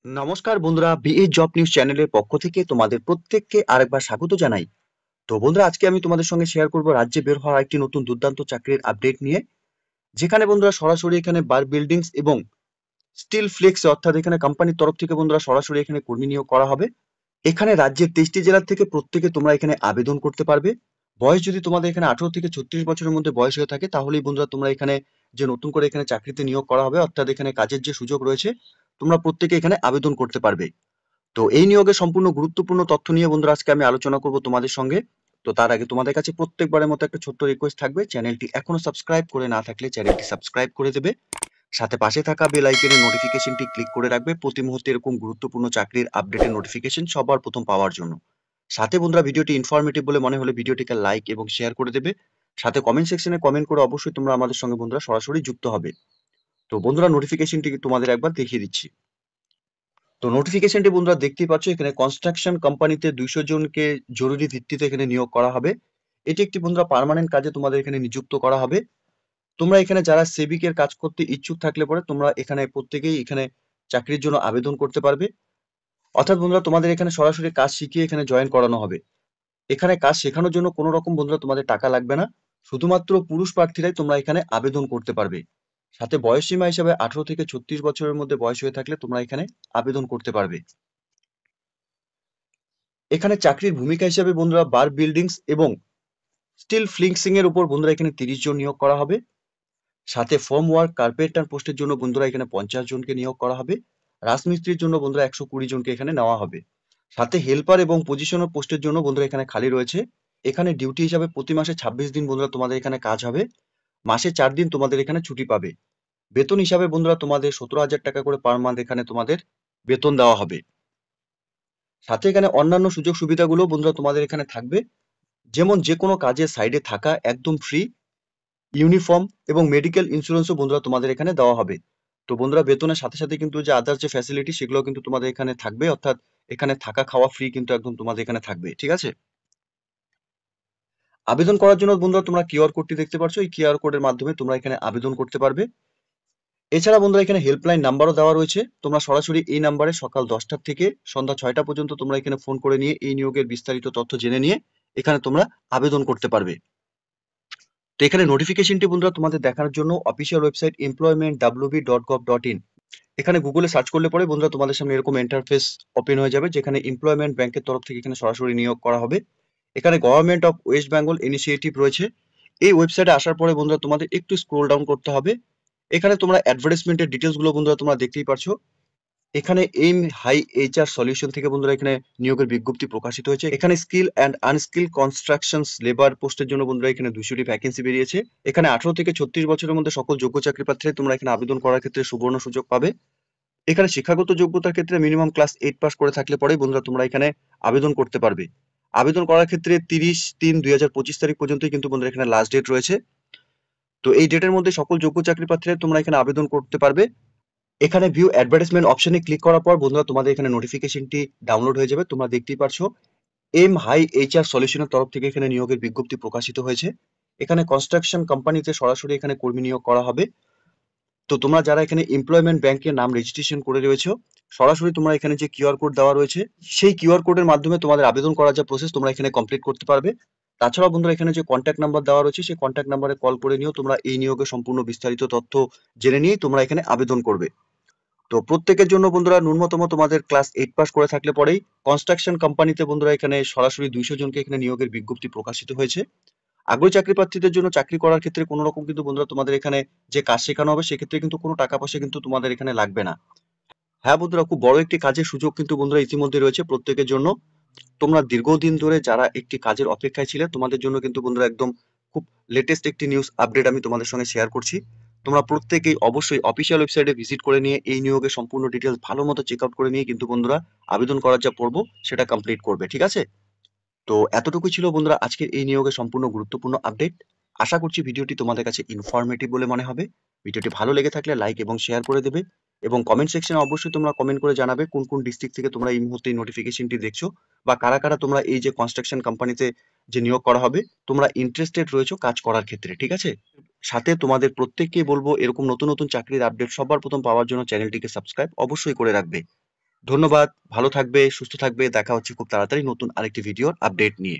নমস্কার বন্ধুরা, BA job news চ্যানেলের পক্ষ থেকে তোমাদের প্রত্যেককে আরেকবার স্বাগত জানাই। তো বন্ধুরা, আজকে আমি তোমাদের সঙ্গে শেয়ার করব রাজ্যে বের হওয়া একটি নতুন দুর্দান্ত চাকরির আপডেট নিয়ে, যেখানে বন্ধুরা সরাসরি এখানে বার বিল্ডিংস এবং স্টিল ফ্লেক্স অর্থাৎ এখানে কোম্পানির তরফ থেকে বন্ধুরা সরাসরি এখানে কর্মী নিয়োগ করা হবে। এখানে রাজ্যের 23টি জেলা থেকে প্রত্যেকে তোমরা এখানে আবেদন করতে পারবে। বয়স যদি তোমাদের এখানে 18 থেকে 36 বছরের মধ্যে বয়স হয়ে থাকে, তাহলেই বন্ধুরা তোমরা এখানে যে নতুন করে এখানে চাকরিতে নিয়োগ করা হবে অর্থাৎ এখানে কাজের যে সুযোগ রয়েছে, তোমরা প্রত্যেকে এখানে আবেদন করতে পারবে। তো এই নিয়োগের সম্পূর্ণ গুরুত্বপূর্ণ তথ্য নিয়ে বন্ধুরা আজকে আমি আলোচনা করব তোমাদের সঙ্গে। তো তার আগে তোমাদের কাছে প্রত্যেকবারের মতো একটা ছোট্ট রিকোয়েস্ট থাকবে, চ্যানেলটি এখনো সাবস্ক্রাইব করে না থাকলে চ্যানেলটি সাবস্ক্রাইব করে দেবে। সাথে পাশে থাকা বেল আইকনের নোটিফিকেশনটি ক্লিক করে রাখবে প্রতি মুহূর্তে এরকম গুরুত্বপূর্ণ চাকরির আপডেটের নোটিফিকেশন সবার প্রথম পাওয়ার জন্য। সাথে বন্ধুরা, ভিডিওটি ইনফরমেটিভ বলে মনে হলে ভিডিওটিকে লাইক এবং শেয়ার করে দেবে। সাথে কমেন্ট সেকশনে কমেন্ট করে অবশ্যই তোমরা আমাদের সঙ্গে বন্ধুরা সরাসরি যুক্ত হবে। তো বন্ধুরা, নোটিফিকেশনটি তোমাদের একবার দেখিয়ে দিচ্ছি। তো নোটিফিকেশনটি বন্ধুরা দেখতেই পাচ্ছ, এখানে কনস্ট্রাকশন কোম্পানিতে 200 জনকে জরুরি ভিত্তিতে এখানে নিয়োগ করা হবে। এটি একটি বন্ধুরা পার্মানেন্ট কাজে তোমাদের এখানে নিযুক্ত করা হবে। তোমরা এখানে যারা সেবিকের কাজ করতে ইচ্ছুক থাকলে পরে তোমরা এখানে প্রত্যেকেই এখানে চাকরির জন্য আবেদন করতে পারবে। অর্থাৎ বন্ধুরা, তোমাদের এখানে সরাসরি কাজ শিখিয়ে এখানে জয়েন করানো হবে। এখানে কাজ শেখানোর জন্য কোনো রকম বন্ধুরা তোমাদের টাকা লাগবে না। শুধুমাত্র পুরুষ প্রার্থীরাই তোমরা এখানে আবেদন করতে পারবে। সাথে বয়স সীমা হিসাবে 18 থেকে 36 বছরের মধ্যে বয়স হয়ে থাকলে তোমরা এখানে আবেদন করতে পারবে। এখানে চাকরির ভূমিকা হিসেবে বন্ধুরা বার বিল্ডিংস এবং স্টিল ফ্লিক্সিং এর উপর বন্ধুরা এখানে 30 জন নিয়োগ করা হবে। সাথে ফর্ম ওয়ার্ক কার্পেন্টার পোস্টের জন্য বন্ধুরা এখানে 50 জনকে নিয়োগ করা হবে। রাজমিস্ত্রির জন্য বন্ধুরা 120 জনকে এখানে নেওয়া হবে। সাথে হেল্পার এবং পজিশনার পোস্টের জন্য বন্ধুরা এখানে খালি রয়েছে। এখানে ডিউটি হিসাবে প্রতি মাসে 26 দিন বন্ধুরা তোমাদের এখানে কাজ হবে। মাসে 4 দিন তোমাদের এখানে ছুটি পাবে। বেতন হিসাবে বন্ধুরা তোমাদের 17,000 টাকা করে পার মান্থ এখানে তোমাদের বেতন দেওয়া হবে। সাথে এখানে অন্যান্য সুযোগ সুবিধাগুলো বন্ধুরা তোমাদের এখানে থাকবে, যেমন যে কোনো কাজের সাইডে থাকা একদম ফ্রি, ইউনিফর্ম এবং মেডিকেল ইন্স্যুরেন্সও বন্ধুরা তোমাদের এখানে দেওয়া হবে। তো বন্ধুরা, বেতনের সাথে সাথে কিন্তু যে আদার্স যে ফ্যাসিলিটি সেগুলো কিন্তু তোমাদের এখানে থাকবে, অর্থাৎ এখানে থাকা খাওয়া ফ্রি কিন্তু একদম তোমাদের এখানে থাকবে। ঠিক আছে? আবেদন করার জন্য বন্ধুরা তোমরা কিউআর কোডটি দেখতে পাচ্ছ, এই কিউআর কোডের মাধ্যমে তোমরা এখানে আবেদন করতে পারবে। এছাড়া বন্ধুরা এখানে হেল্পলাইন নাম্বারও দেওয়া রয়েছে। তোমরা সরাসরি এই নাম্বারে সকাল 10টা থেকে সন্ধ্যা 6টা পর্যন্ত তোমরা এখানে ফোন করে নিয়ে এই নিয়োগের বিস্তারিত তথ্য জেনে নিয়ে এখানে তোমরা আবেদন করতে পারবে। তো এখানে নোটিফিকেশনটি বন্ধুরা তোমাদের দেখার জন্য অফিসিয়াল ওয়েবসাইট employment.wb.gov.in, এখানে গুগলে সার্চ করলে পরে বন্ধুরা তোমাদের সামনে এরকম ইন্টারফেস ওপেন হয়ে যাবে, যেখানে এমপ্লয়মেন্ট ব্যাংকের তরফ থেকে এখানে সরাসরি নিয়োগ করা হবে। এখানে government of West Bengal initiative রয়েছে। এই ওয়েবসাইটে আসার পরে বন্ধুরা তোমাদের একটু স্ক্রোল ডাউন করতে হবে। এখানে তোমরা অ্যাডভার্টাইজমেন্টের ডিটেলস গুলো বন্ধুরা তোমরা দেখতেই পারছো। এখানে এইম হাই এইচআর সলিউশন থেকে বন্ধুরা এখানে নিয়োগের বিজ্ঞপ্তি প্রকাশিত হয়েছে। এখানে skill and unskilled construction labour পোস্টের জন্য বন্ধুরা এখানে 200টি ভ্যাকেন্সি বেরিয়েছে। এখানে 18 থেকে 36 বছরের মধ্যে সকল যোগ্য চাকরি প্রার্থীরা তোমরা এখানে আবেদন করার ক্ষেত্রে সুবর্ণ সুযোগ পাবে। এখানে শিক্ষাগত যোগ্যতার ক্ষেত্রে মিনিমাম ক্লাস 8 পাস করে থাকলে পরেই বন্ধুরা তোমরা এখানে আবেদন করতে পারবে। আবেদন করার ক্ষেত্রে 30/3/2025 তারিখ পর্যন্তই কিন্তু বন্ধুরা এখানে লাস্ট ডেট রয়েছে। তো এই ডেটের মধ্যে সকল যোগ্য চাকরি প্রার্থীরা তোমরা এখানে আবেদন করতে পারবে। এখানে ভিউ অ্যাডভার্টাইজমেন্ট অপশনে ক্লিক করার পর বন্ধুরা তোমাদের এখানে নোটিফিকেশনটি ডাউনলোড হয়ে যাবে। তোমরা দেখতেই পারছো এম হাই এইচআর সলিউশনের তরফ থেকে এখানে নিয়োগের বিজ্ঞপ্তি প্রকাশিত হয়েছে। এখানে কনস্ট্রাকশন কোম্পানিতে সরাসরি এখানে কর্মী নিয়োগ করা হবে। তো তোমরা যারা এখানে এমপ্লয়মেন্ট ব্যাংকের নাম রেজিস্ট্রেশন করে রয়েছে, সরাসরি তোমরা এখানে যে কিউআর কোড দেওয়া রয়েছে সেই কিউআর কোডের মাধ্যমে তোমাদের আবেদন করার যে প্রসেস তোমরা এখানে কমপ্লিট করতে পারবে। তাছাড়াও বন্ধুরা এখানে যে কন্ট্যাক্ট নাম্বার দেওয়া রয়েছে সেই কন্ট্যাক্ট নাম্বারে কল করে নিয়েও তোমরা এই নিয়োগের সম্পূর্ণ বিস্তারিত তথ্য জেনে নিয়েই তোমরা এখানে আবেদন করবে। তো প্রত্যেকের জন্য বন্ধুরা ন্যূনতম তোমাদের ক্লাস 8 পাস করে থাকলে পরেই কনস্ট্রাকশন কোম্পানিতে বন্ধুরা এখানে সরাসরি 200 জনকে এখানে নিয়োগের বিজ্ঞপ্তি প্রকাশিত হয়েছে। আগ্রহী চাকরি প্রার্থীদের জন্য চাকরি করার ক্ষেত্রে কোনো রকম কিন্তু বন্ধুরা তোমাদের এখানে যে কাজ শেখানো হবে সেক্ষেত্রে কিন্তু কোনো টাকা পয়সা কিন্তু তোমাদের এখানে লাগবে না। হ্যাঁ বন্ধুরা, খুব বড় একটি কাজের সুযোগ কিন্তু বন্ধুরা ইতিমধ্যে রয়েছে প্রত্যেকের জন্য। তোমরা দীর্ঘদিন ধরে যারা একটি কাজের অপেক্ষায় ছিলে তোমাদের জন্য কিন্তু বন্ধুরা একদম খুব লেটেস্ট একটি নিউজ আপডেট আমি তোমাদের সঙ্গে শেয়ার করছি। তোমরা প্রত্যেকেই অবশ্যই অফিসিয়াল ওয়েবসাইটে ভিজিট করে নিয়ে এই নিয়োগের সম্পূর্ণ ডিটেলস ভালো মতো চেক আউট করে নিয়ে কিন্তু বন্ধুরা আবেদন করার যা পর্ব সেটা কমপ্লিট করবে। ঠিক আছে? তো এতটুকুই ছিল বন্ধুরা আজকের এই নিয়োগের সম্পূর্ণ গুরুত্বপূর্ণ আপডেট। আশা করছি ভিডিওটি তোমাদের কাছে ইনফরমেটিভ বলে মনে হবে। ভিডিওটি ভালো লেগে থাকলে লাইক এবং শেয়ার করে দেবে এবং কমেন্ট সেকশনে অবশ্যই তোমরা কমেন্ট করে জানাবে কোন কোন ডিস্ট্রিক্ট থেকে তোমরা এই মুহূর্তে এই নোটিফিকেশনটি দেখছো, বা কারা কারা তোমরা এই যে কনস্ট্রাকশন কোম্পানিতে যে নিয়োগ করা হবে তোমরা ইন্টারেস্টেড রয়েছো কাজ করার ক্ষেত্রে। ঠিক আছে? সাথে তোমাদের প্রত্যেককেই বলবো এরকম নতুন নতুন চাকরির আপডেট সবার প্রথম পাওয়ার জন্য চ্যানেলটিকে সাবস্ক্রাইব অবশ্যই করে রাখবে। ধন্যবাদ, ভালো থাকবে, সুস্থ থাকবে। দেখা হচ্ছে খুব তাড়াতাড়ি নতুন আরেকটি ভিডিওর আপডেট নিয়ে।